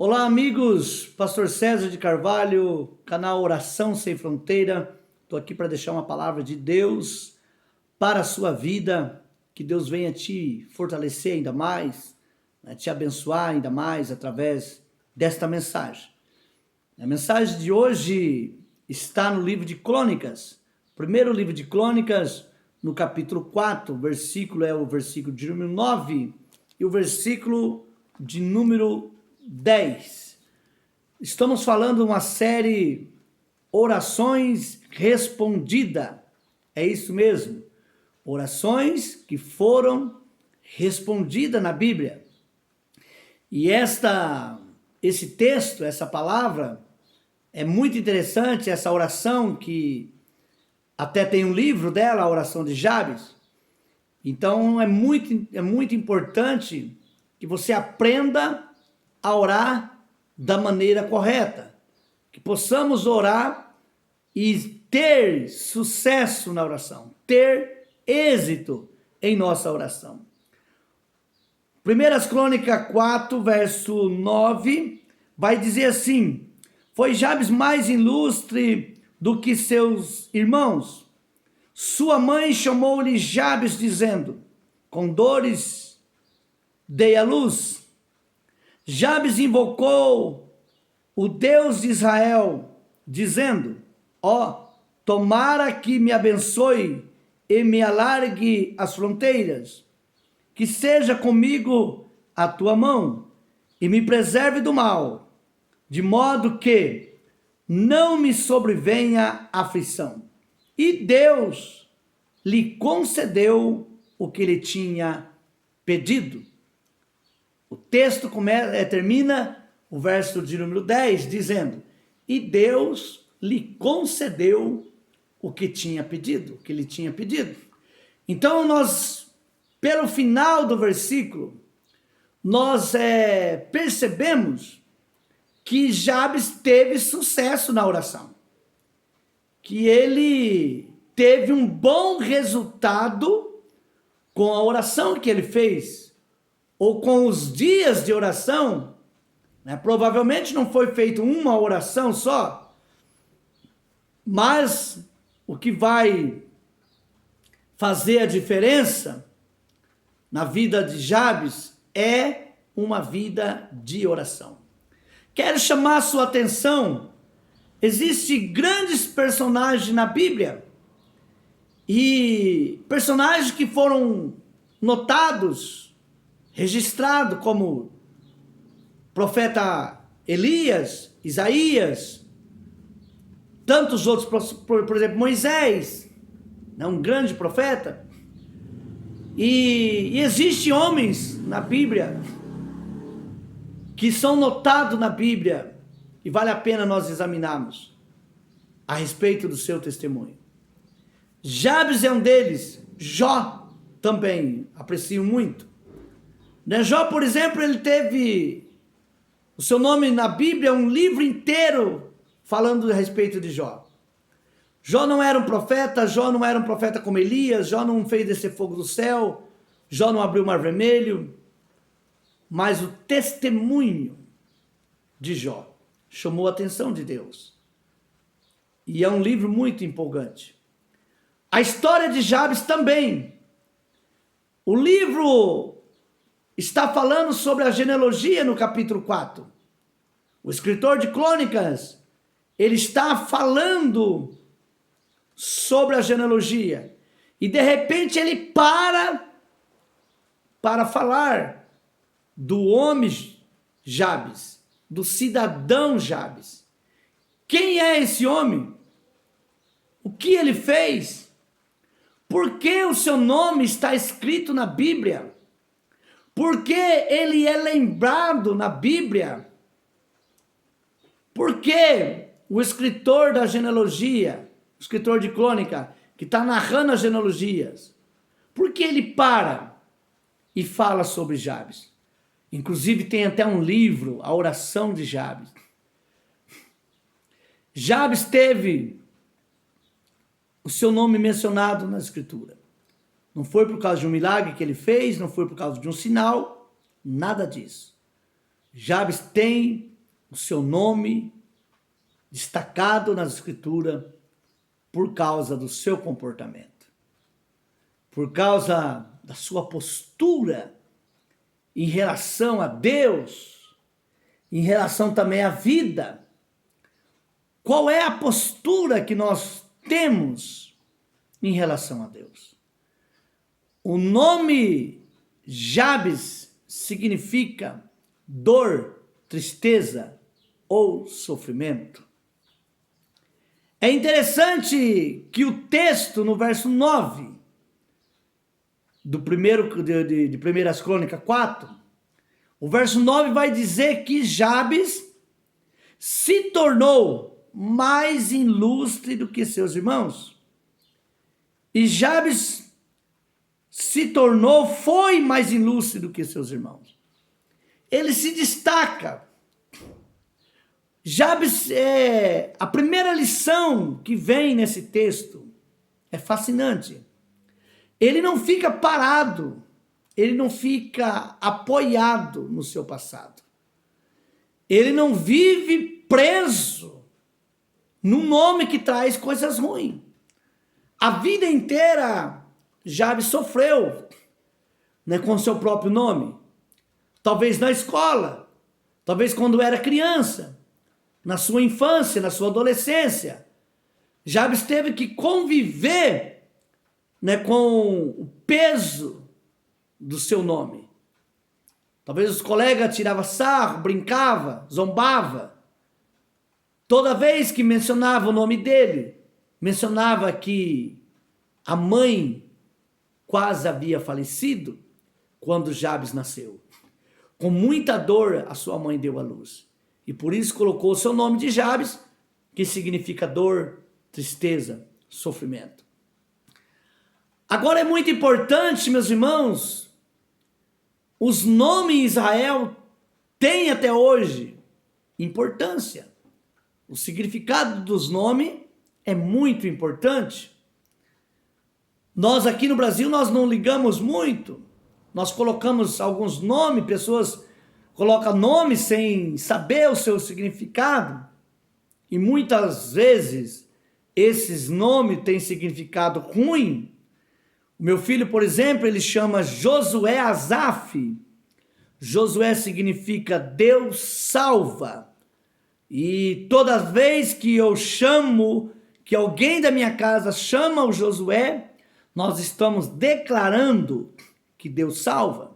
Olá, amigos. Pastor César de Carvalho, canal Oração Sem Fronteira. Estou aqui para deixar uma palavra de Deus para a sua vida. Que Deus venha te fortalecer ainda mais, te abençoar ainda mais através desta mensagem. A mensagem de hoje está no livro de Crônicas. Primeiro livro de Crônicas, no capítulo 4, versículo é o versículo de número 9 e o versículo de número 10. Estamos falando uma série Orações Respondida. É isso mesmo. Orações que foram respondidas na Bíblia. E esse texto, essa palavra, é muito interessante, essa oração que até tem um livro dela, a oração de Jabes. Então é muito importante que você aprenda a orar da maneira correta, que possamos orar e ter sucesso na oração, ter êxito em nossa oração. 1 Crônicas 4, verso 9, vai dizer assim: foi Jabes mais ilustre do que seus irmãos. Sua mãe chamou-lhe Jabes, dizendo: com dores dei à luz. Jabes invocou o Deus de Israel, dizendo: ó, tomara que me abençoe e me alargue as fronteiras, que seja comigo a tua mão e me preserve do mal, de modo que não me sobrevenha aflição. E Deus lhe concedeu o que ele tinha pedido. O texto termina o verso de número 10 dizendo: e Deus lhe concedeu o que tinha pedido, o que ele tinha pedido. Então nós, pelo final do versículo, nós percebemos que Jabes teve sucesso na oração, que ele teve um bom resultado com a oração que ele fez, ou com os dias de oração, Provavelmente não foi feita uma oração só, mas o que vai fazer a diferença na vida de Jabes é uma vida de oração. Quero chamar a sua atenção. Existem grandes personagens na Bíblia e personagens que foram notados, registrados como profeta Elias, Isaías, tantos outros, por exemplo, Moisés, um grande profeta. E existem homens na Bíblia que são notados na Bíblia e vale a pena nós examinarmos a respeito do seu testemunho. Jabes é um deles. Jó também aprecio muito. Jó, por exemplo, ele teve o seu nome na Bíblia, um livro inteiro falando a respeito de Jó. Jó não era um profeta como Elias, Jó não fez descer fogo do céu, Jó não abriu o mar vermelho, mas o testemunho de Jó chamou a atenção de Deus. E é um livro muito empolgante. A história de Jabes também. O livro está falando sobre a genealogia no capítulo 4. O escritor de Crônicas, ele está falando sobre a genealogia. E de repente ele para falar do homem Jabes, do cidadão Jabes. Quem é esse homem? O que ele fez? Por que o seu nome está escrito na Bíblia? Por que ele é lembrado na Bíblia? Por que o escritor da genealogia, o escritor de crônica, que está narrando as genealogias, por que ele para e fala sobre Jabes? Inclusive tem até um livro, a oração de Jabes. Jabes teve o seu nome mencionado na Escritura. Não foi por causa de um milagre que ele fez, não foi por causa de um sinal, nada disso. Jabes tem o seu nome destacado nas Escrituras por causa do seu comportamento, por causa da sua postura em relação a Deus, em relação também à vida. Qual é a postura que nós temos em relação a Deus? O nome Jabes significa dor, tristeza ou sofrimento. É interessante que o texto no verso 9 do primeiro de 1 Crônicas 4, o verso 9 vai dizer que Jabes se tornou mais ilustre do que seus irmãos. E Jabes foi mais ilustre do que seus irmãos. Ele se destaca. Jabes, a primeira lição que vem nesse texto é fascinante. Ele não fica parado, ele não fica apoiado no seu passado. Ele não vive preso num nome que traz coisas ruins. A vida inteira, Jabes sofreu, né, com seu próprio nome. Talvez na escola, talvez quando era criança, na sua infância, na sua adolescência. Jabes teve que conviver, né, com o peso do seu nome. Talvez os colegas tiravam sarro, brincava, zombava. Toda vez que mencionava o nome dele, mencionava que a mãe quase havia falecido quando Jabes nasceu. Com muita dor, a sua mãe deu à luz. E por isso colocou o seu nome de Jabes, que significa dor, tristeza, sofrimento. Agora é muito importante, meus irmãos, os nomes em Israel têm até hoje importância. O significado dos nomes é muito importante. Nós aqui no Brasil, nós não ligamos muito. Nós colocamos alguns nomes, pessoas colocam nomes sem saber o seu significado. E muitas vezes esses nomes têm significado ruim. O meu filho, por exemplo, ele chama Josué Asaf. Josué significa Deus salva. E toda vez que eu chamo, que alguém da minha casa chama o Josué, nós estamos declarando que Deus salva.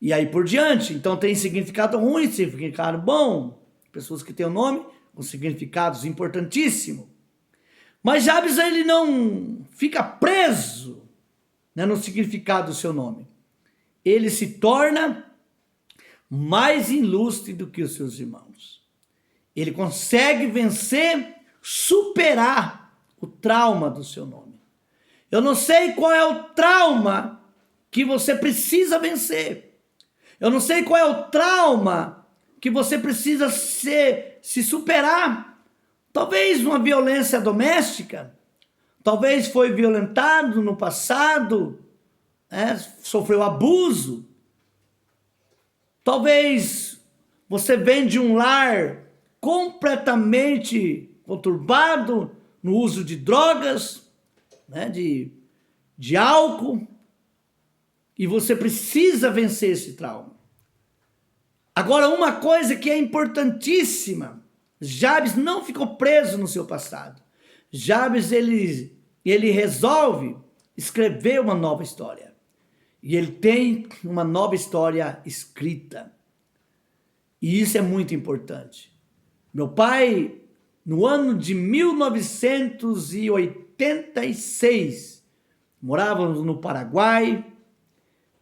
E aí por diante. Então tem significado ruim, significado bom. Pessoas que têm o nome com significados importantíssimos. Mas Jabes, ele não fica preso, né, no significado do seu nome. Ele se torna mais ilustre do que os seus irmãos. Ele consegue vencer, superar o trauma do seu nome. Eu não sei qual é o trauma que você precisa vencer. Eu não sei qual é o trauma que você precisa se superar. Talvez uma violência doméstica. Talvez foi violentado no passado, sofreu abuso. Talvez você vem de um lar completamente conturbado no uso de drogas, né, de álcool, e você precisa vencer esse trauma. Agora, uma coisa que é importantíssima, Jabes não ficou preso no seu passado. Jabes, ele resolve escrever uma nova história. E ele tem uma nova história escrita. E isso é muito importante. Meu pai, no ano de 1986, morávamos no Paraguai.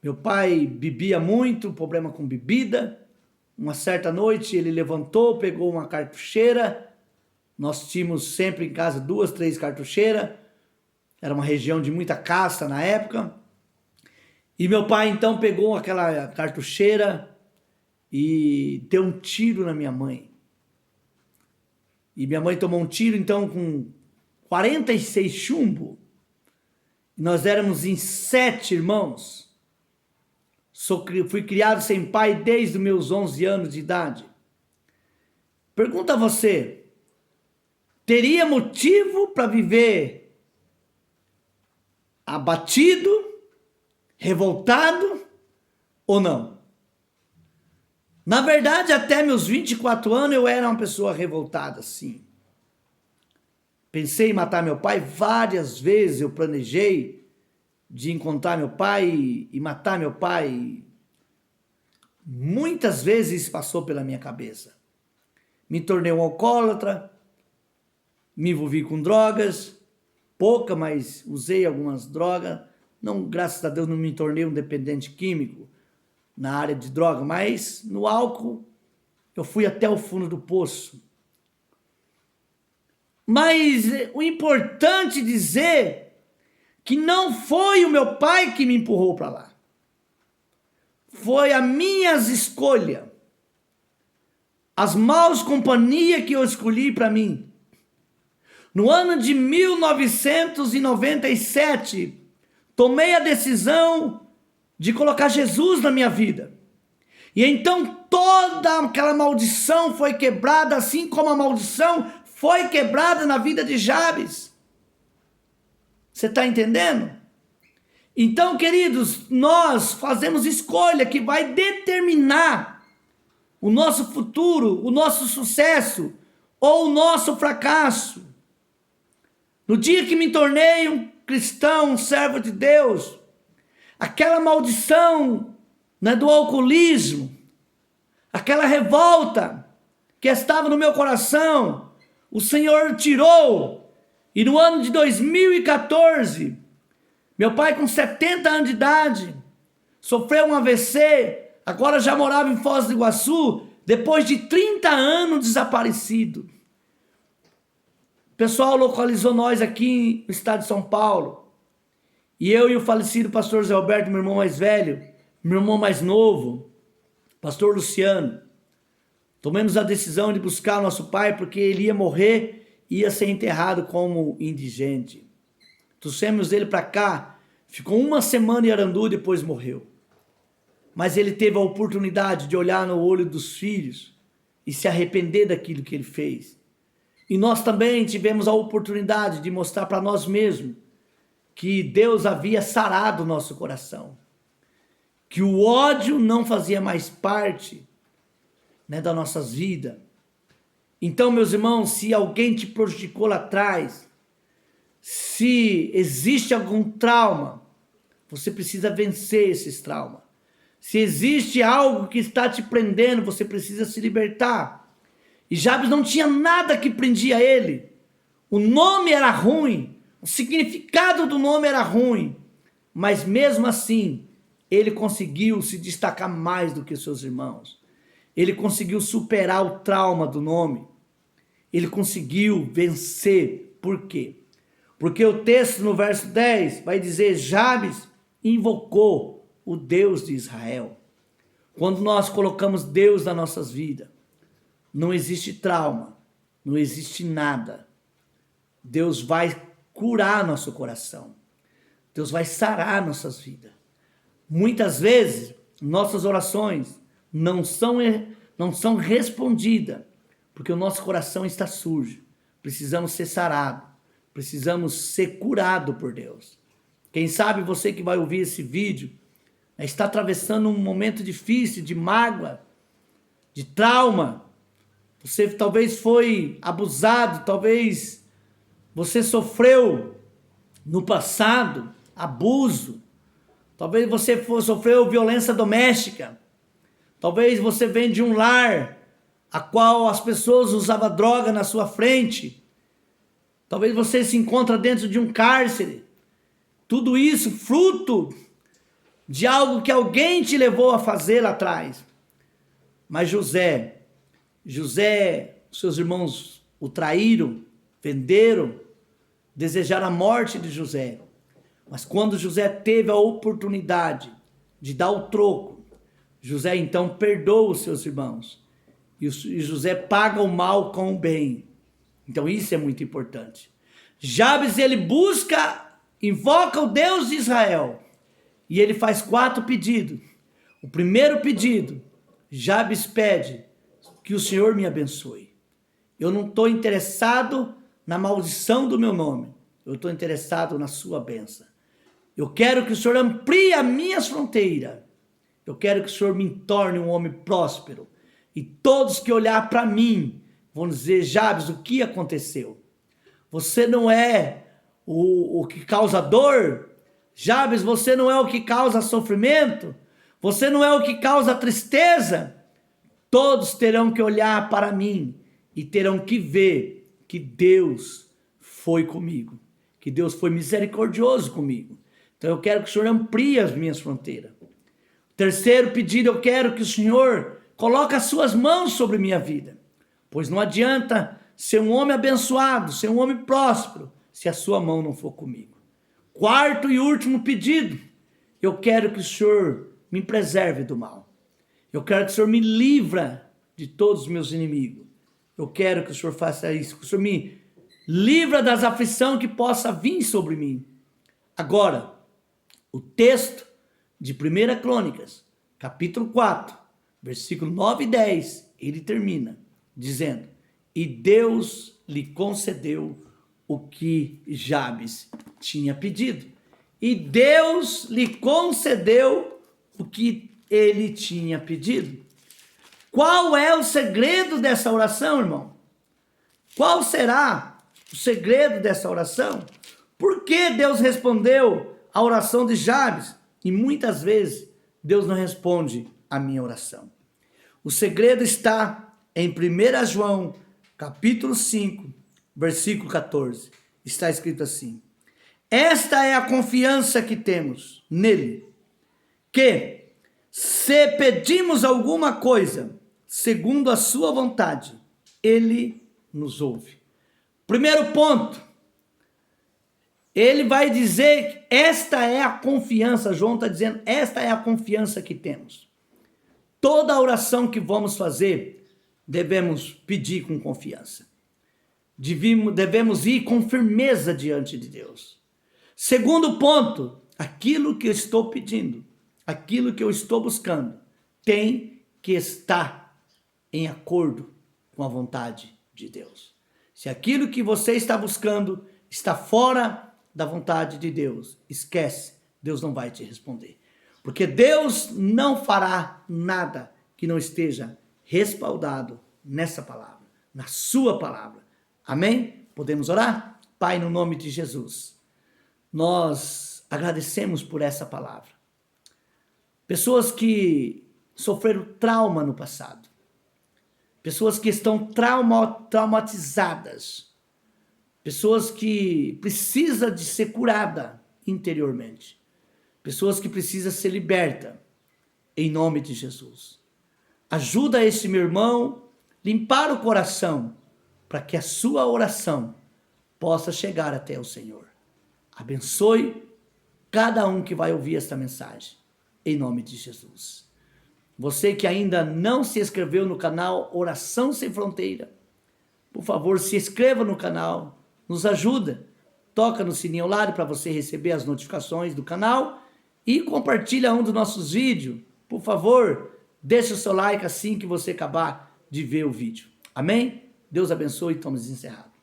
Meu pai bebia muito, problema com bebida. Uma certa noite ele levantou, pegou uma cartucheira. Nós tínhamos sempre em casa 2, 3 cartucheiras. Era uma região de muita caça na época. E meu pai então pegou aquela cartucheira e deu um tiro na minha mãe. E minha mãe tomou um tiro então com 46 chumbo. Nós éramos em 7 irmãos. Fui criado sem pai desde os meus 11 anos de idade. Pergunta a você, teria motivo para viver abatido, revoltado ou não? Na verdade, até meus 24 anos eu era uma pessoa revoltada, sim. Pensei em matar meu pai várias vezes, eu planejei de encontrar meu pai e matar meu pai. Muitas vezes isso passou pela minha cabeça. Me tornei um alcoólatra, me envolvi com drogas, pouca, mas usei algumas drogas. Não, graças a Deus não me tornei um dependente químico na área de droga, mas no álcool eu fui até o fundo do poço. Mas o importante dizer que não foi o meu pai que me empurrou para lá. Foi as minhas escolhas. As maus companhias que eu escolhi para mim. No ano de 1997, tomei a decisão de colocar Jesus na minha vida. E então toda aquela maldição foi quebrada, assim como a maldição foi quebrada na vida de Jabes. Você está entendendo? Então, queridos, nós fazemos escolha que vai determinar o nosso futuro, o nosso sucesso ou o nosso fracasso. No dia que me tornei um cristão, um servo de Deus, aquela maldição, né, do alcoolismo, aquela revolta que estava no meu coração, o Senhor tirou. E no ano de 2014, meu pai com 70 anos de idade, sofreu um AVC, agora já morava em Foz do Iguaçu, depois de 30 anos desaparecido. O pessoal localizou nós aqui no estado de São Paulo. E eu e o falecido pastor Zé Alberto, meu irmão mais velho, meu irmão mais novo, pastor Luciano, tomamos a decisão de buscar o nosso pai porque ele ia morrer e ia ser enterrado como indigente. Trouxemos ele para cá, ficou uma semana em Arandu e depois morreu. Mas ele teve a oportunidade de olhar no olho dos filhos e se arrepender daquilo que ele fez. E nós também tivemos a oportunidade de mostrar para nós mesmos que Deus havia sarado o nosso coração. Que o ódio não fazia mais parte, né, das nossas vidas. Então, meus irmãos, se alguém te prejudicou lá atrás, se existe algum trauma, você precisa vencer esses traumas. Se existe algo que está te prendendo, você precisa se libertar. E Jabes não tinha nada que prendia ele. O nome era ruim, o significado do nome era ruim, mas mesmo assim, ele conseguiu se destacar mais do que seus irmãos. Ele conseguiu superar o trauma do nome. Ele conseguiu vencer. Por quê? Porque o texto no verso 10 vai dizer: Jabes invocou o Deus de Israel. Quando nós colocamos Deus nas nossas vidas, não existe trauma, não existe nada. Deus vai curar nosso coração. Deus vai sarar nossas vidas. Muitas vezes, nossas orações não são respondidas, porque o nosso coração está sujo. Precisamos ser sarados. Precisamos ser curados por Deus. Quem sabe você que vai ouvir esse vídeo está atravessando um momento difícil, de mágoa, de trauma. Você talvez foi abusado, talvez você sofreu no passado abuso, talvez você sofreu violência doméstica, talvez você vem de um lar a qual as pessoas usavam droga na sua frente, talvez você se encontra dentro de um cárcere. Tudo isso fruto de algo que alguém te levou a fazer lá atrás. Mas José, seus irmãos o traíram, venderam, desejaram a morte de José. Mas quando José teve a oportunidade de dar o troco, José então perdoa os seus irmãos. E José paga o mal com o bem. Então isso é muito importante. Jabes, ele invoca o Deus de Israel. E ele faz 4 pedidos. O primeiro pedido, Jabes pede que o Senhor me abençoe. Eu não estou interessado na maldição do meu nome. Eu estou interessado na sua bênção. Eu quero que o Senhor amplie as minhas fronteiras. Eu quero que o Senhor me torne um homem próspero. E todos que olhar para mim vão dizer: Jabes, o que aconteceu? Você não é o que causa dor? Jabes, você não é o que causa sofrimento? Você não é o que causa tristeza? Todos terão que olhar para mim e terão que ver que Deus foi comigo, que Deus foi misericordioso comigo. Então eu quero que o Senhor amplie as minhas fronteiras. Terceiro pedido, eu quero que o Senhor coloque as suas mãos sobre minha vida, pois não adianta ser um homem abençoado, ser um homem próspero, se a sua mão não for comigo. Quarto e último pedido, eu quero que o Senhor me preserve do mal. Eu quero que o Senhor me livra de todos os meus inimigos. Eu quero que o Senhor faça isso, que o Senhor me livra das aflições que possa vir sobre mim. Agora, o texto de 1 Crônicas, capítulo 4, versículo 9 e 10, ele termina dizendo: e Deus lhe concedeu o que Jabes tinha pedido. E Deus lhe concedeu o que ele tinha pedido. Qual é o segredo dessa oração, irmão? Qual será o segredo dessa oração? Por que Deus respondeu a oração de Jabes? E muitas vezes Deus não responde a minha oração. O segredo está em 1 João, capítulo 5, versículo 14. Está escrito assim: esta é a confiança que temos nele, que se pedimos alguma coisa segundo a sua vontade, ele nos ouve. Primeiro ponto, ele vai dizer que esta é a confiança, João está dizendo, esta é a confiança que temos. Toda oração que vamos fazer, devemos pedir com confiança. Devemos ir com firmeza diante de Deus. Segundo ponto, aquilo que eu estou pedindo, aquilo que eu estou buscando, tem que estar em acordo com a vontade de Deus. Se aquilo que você está buscando está fora da vontade de Deus, esquece, Deus não vai te responder. Porque Deus não fará nada que não esteja respaldado nessa palavra, na sua palavra. Amém? Podemos orar? Pai, no nome de Jesus, nós agradecemos por essa palavra. Pessoas que sofreram trauma no passado, pessoas que estão traumatizadas, pessoas que precisam de ser curada interiormente, pessoas que precisam ser libertas, em nome de Jesus. Ajuda esse meu irmão limpar o coração, para que a sua oração possa chegar até o Senhor. Abençoe cada um que vai ouvir esta mensagem, em nome de Jesus. Você que ainda não se inscreveu no canal Oração Sem Fronteira, por favor, se inscreva no canal, nos ajuda, toca no sininho ao lado para você receber as notificações do canal e compartilha um dos nossos vídeos. Por favor, deixa o seu like assim que você acabar de ver o vídeo. Amém? Deus abençoe e estamos encerrados.